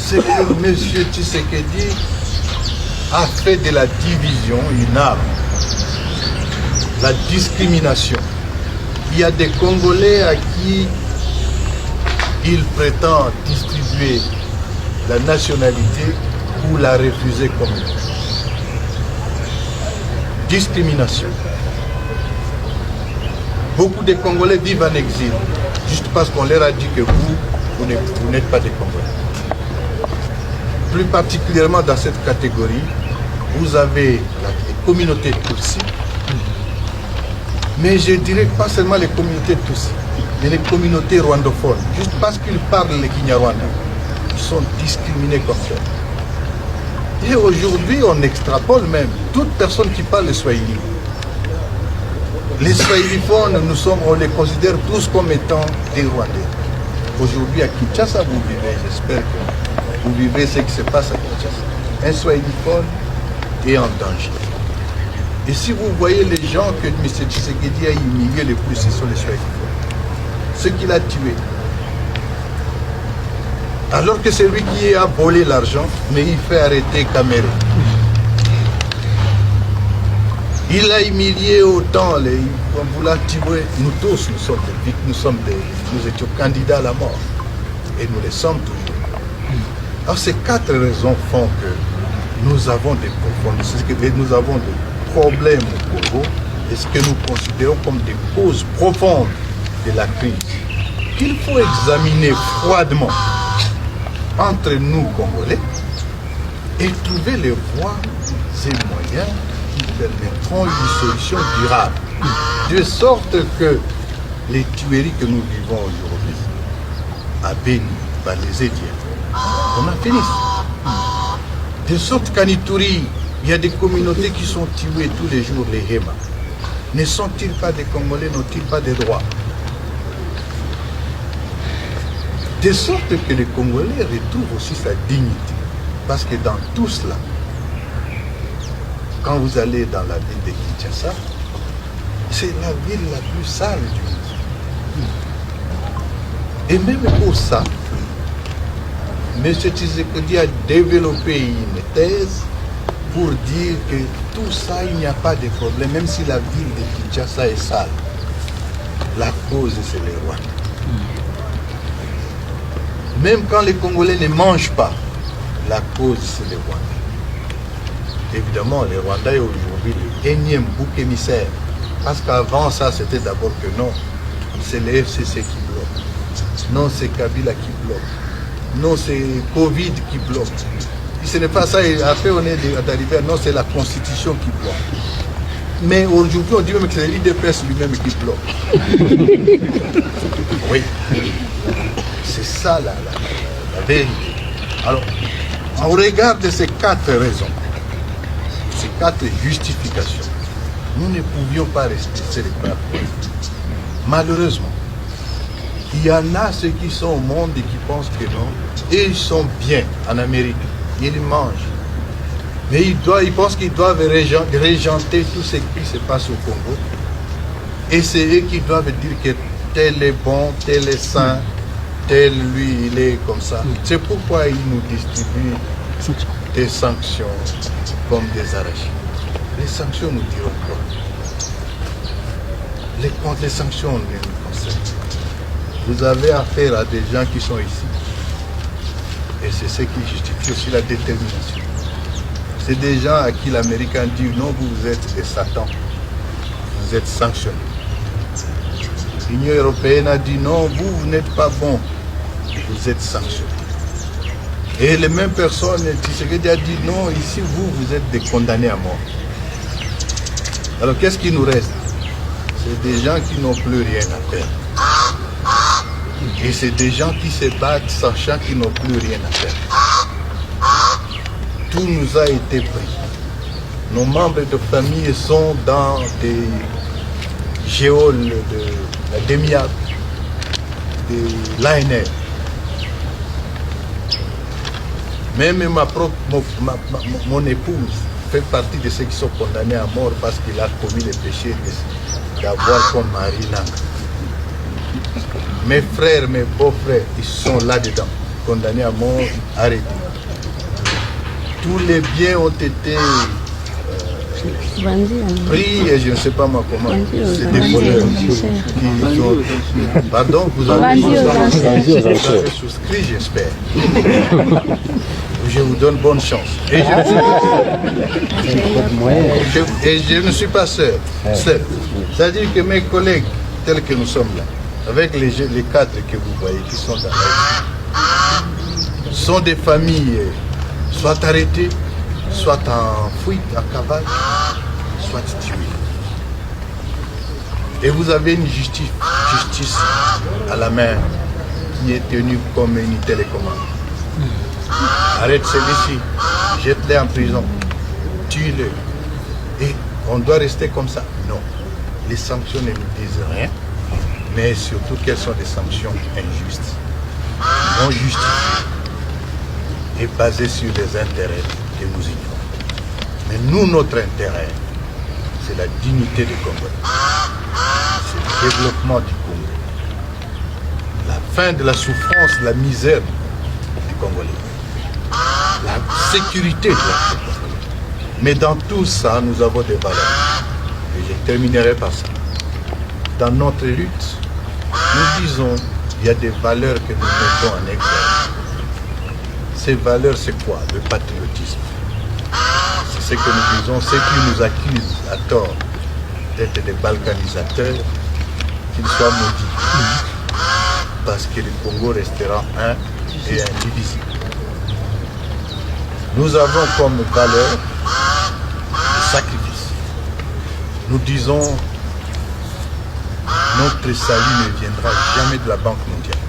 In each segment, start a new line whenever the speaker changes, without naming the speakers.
c'est que M. Tshisekedi a fait de la division une arme, la discrimination. Il y a des Congolais à qui il prétend distribuer la nationalité ou la refuser comme discrimination. Beaucoup de Congolais vivent en exil, juste parce qu'on leur a dit que vous n'êtes pas des Congolais. Plus particulièrement dans cette catégorie, vous avez les communautés Tutsi, mais je dirais pas seulement les communautés Tutsi, mais les communautés rwandophones, juste parce qu'ils parlent le Kinyarwanda, ils sont discriminés comme ça. Et aujourd'hui, on extrapole même toute personne qui parle le Swahili. Les Swahiliphones, on les considère tous comme étant des Rwandais. Aujourd'hui, à Kinshasa, vous vivez, j'espère que vous vivez ce qui se passe à Kinshasa. Un Swahiliphone est en danger. Et si vous voyez les gens que M. Tshisekedi a humiliés le plus, ce sont les Swahiliphones. Ceux qu'il a tués. Alors que c'est lui qui a volé l'argent, mais il fait arrêter Cameroun. Il a humilié autant, on voulait tuer. Nous tous, nous étions candidats à la mort. Et nous le sommes toujours. Alors ces 4 raisons font que nous avons des problèmes au Congo, et ce que nous considérons comme des causes profondes de la crise, qu'il faut examiner froidement entre nous, Congolais, et trouver les voies et moyens qui permettront une solution durable. De sorte que les tueries que nous vivons aujourd'hui à Béni, par les Édiens, on a fini. De sorte qu'en Ituri, il y a des communautés qui sont tuées tous les jours, les Héma. Ne sont-ils pas des Congolais, n'ont-ils pas des droits? De sorte que les Congolais retrouvent aussi sa dignité. Parce que dans tout cela, quand vous allez dans la ville de Kinshasa, c'est la ville la plus sale du monde. Et même pour ça, M. Tshisekedi a développé une thèse pour dire que tout ça, il n'y a pas de problème, même si la ville de Kinshasa est sale. La cause, c'est les Rwandais. Même quand les Congolais ne mangent pas, la cause, c'est les Rwandais. Évidemment, les Rwandais aujourd'hui le énième bouc émissaire. Parce qu'avant ça, c'était d'abord que non, c'est les FCC qui bloquent. Non, c'est Kabila qui bloque. Non, c'est Covid qui bloque. Et ce n'est pas ça, et après on est arrivé, non, c'est la Constitution qui bloque. Mais aujourd'hui, on dit même que c'est l'IDPS lui-même qui bloque. Oui. C'est ça la vérité. Alors, on regarde ces 4 raisons, ces 4 justifications. Nous ne pouvions pas rester sur les bras. Malheureusement, il y en a ceux qui sont au monde et qui pensent que non, et ils sont bien en Amérique, ils mangent. Mais ils pensent qu'ils doivent régenter tout ce qui se passe au Congo. Et c'est eux qui doivent dire que tel est bon, tel est sain, tel lui, il est comme ça. C'est pourquoi ils nous distribuent des sanctions comme des arachides. Les sanctions nous diront quoi? Les sanctions nous concernent. Vous avez affaire à des gens qui sont ici. Et c'est ce qui justifie aussi la détermination. C'est des gens à qui l'Amérique a dit non, vous êtes des satans. Vous êtes sanctionnés. L'Union européenne a dit non, vous n'êtes pas bons. Vous êtes sanctionnés. Et les mêmes personnes, Tshisekedi a dit non, ici vous êtes des condamnés à mort. Alors qu'est-ce qui nous reste? C'est des gens qui n'ont plus rien à faire. Et c'est des gens qui se battent sachant qu'ils n'ont plus rien à faire. Tout nous a été pris. Nos membres de famille sont dans des géoles de la DEMIAC, de l'ANR. Même mon épouse fait partie de ceux qui sont condamnés à mort parce qu'il a commis le péché d'avoir comme mari Nanga. Mes frères, mes beaux-frères, ils sont là-dedans. condamnés à mort arrêtés. Tous les biens ont été pris et je ne sais pas moi comment. C'est des voleurs qui ont... Pardon, vous avez souscrit, j'espère. Je vous donne bonne chance. Et je ne suis pas seul. C'est-à-dire que mes collègues, tels que nous sommes là, avec les cadres que vous voyez qui sont dans la sont des familles soit arrêtées, soit en fuite, en cavale, soit tuées. Et vous avez une justice à la main qui est tenue comme une télécommande. Arrête celui-ci, jette-le en prison, tue-le. Et on doit rester comme ça. Non. Les sanctions ne nous disent rien, mais surtout quelles sont des sanctions injustes, non justifiées et basées sur les intérêts que nous ignorons. Mais nous, notre intérêt, c'est la dignité du Congo. C'est le développement du Congo. La fin de la souffrance, de la misère du Congolais. La sécurité de la Congolais. Mais dans tout ça, nous avons des valeurs. Et je terminerai par ça. Dans notre lutte, nous disons qu'il y a des valeurs que nous mettons en exergue. Ces valeurs, c'est quoi? Le patriotisme. C'est ce que nous disons. Ceux qui nous accusent à tort d'être des balkanisateurs, qu'ils soient maudits. Parce que le Congo restera un et indivisible. Nous avons comme valeur le sacrifice. Nous disons notre salut ne viendra jamais de la Banque mondiale.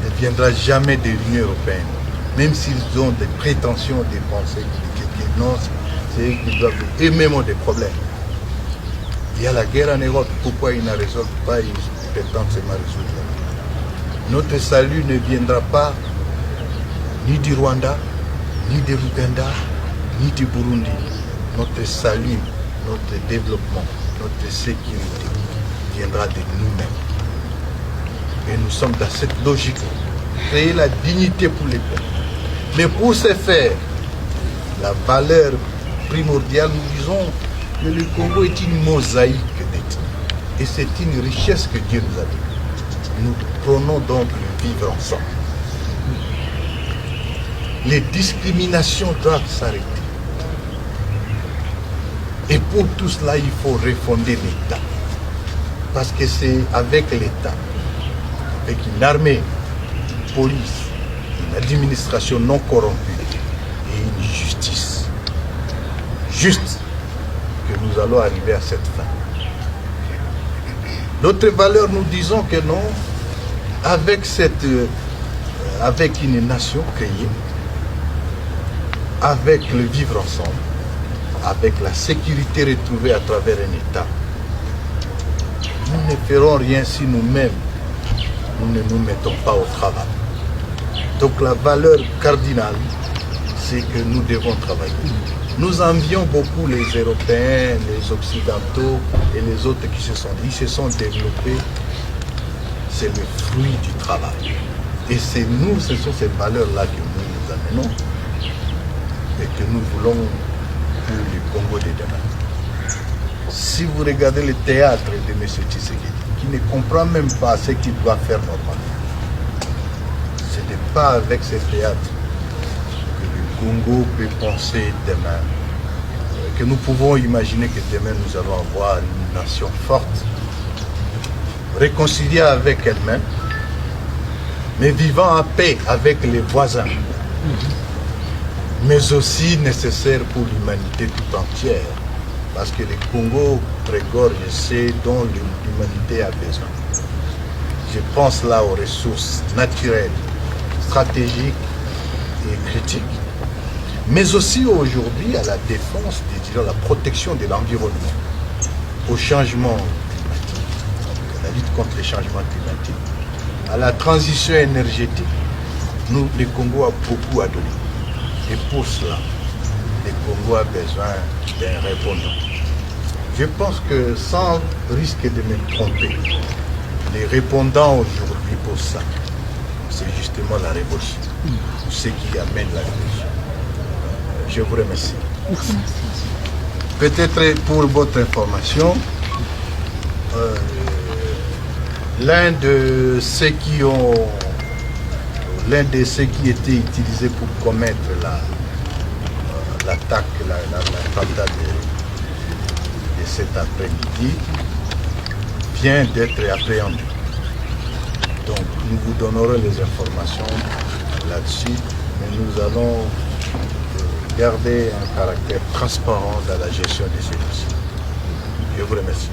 Ne viendra jamais de l'Union européenne. Même s'ils ont des prétentions, des pensées, que non, c'est eux qui doivent. Et même ont des problèmes. Il y a la guerre en Europe. Pourquoi ils ne résolvent pas? Ils prétendent seulement résoudre. Notre salut ne viendra pas ni du Rwanda, ni de l'Ouganda, ni du Burundi. Notre salut, notre développement, notre sécurité viendra de nous-mêmes. Et nous sommes dans cette logique. Créer la dignité pour les peuples. Mais pour ce faire, la valeur primordiale, nous disons que le Congo est une mosaïque d'États. Et c'est une richesse que Dieu nous a donnée. Nous prenons donc le vivre ensemble. Les discriminations doivent s'arrêter. Et pour tout cela, il faut refonder l'État. Parce que c'est avec l'État, avec une armée, une police, une administration non corrompue et une justice juste que nous allons arriver à cette fin. Notre valeur, nous disons que non, avec une nation créée, avec le vivre ensemble, avec la sécurité retrouvée à travers un État, nous ne ferons rien si nous-mêmes, nous ne nous mettons pas au travail. Donc la valeur cardinale, c'est que nous devons travailler. Nous envions beaucoup les Européens, les Occidentaux et les autres qui se sont développés. C'est le fruit du travail. Et c'est nous, ce sont ces valeurs-là que nous amenons et que nous voulons pour le Congo de demain. Si vous regardez le théâtre de M. Tshisekedi, qui ne comprend même pas ce qu'il doit faire normalement, ce n'est pas avec ce théâtre que le Congo peut penser demain, que nous pouvons imaginer que demain nous allons avoir une nation forte, réconciliée avec elle-même, mais vivant en paix avec les voisins, mais aussi nécessaire pour l'humanité tout entière, parce que le Congo regorge ce dont l'humanité a besoin. Je pense là aux ressources naturelles, stratégiques et critiques, mais aussi aujourd'hui à la défense, à la protection de l'environnement, au changement climatique, à la lutte contre les changements climatiques, à la transition énergétique. Nous, le Congo a beaucoup à donner. Et pour cela, le Congo a besoin d'un répondant. Je pense que sans risque de me tromper, les répondants aujourd'hui pour ça, c'est justement la révolution, ce qui amène la révolution. Je vous remercie.
Merci.
Peut-être pour votre information, l'un de ceux qui étaient utilisés pour commettre l'attaque, l'attentat de cet après-midi vient d'être appréhendé. Donc nous vous donnerons les informations là-dessus, mais nous allons garder un caractère transparent dans la gestion de ces dossiers. Je vous remercie.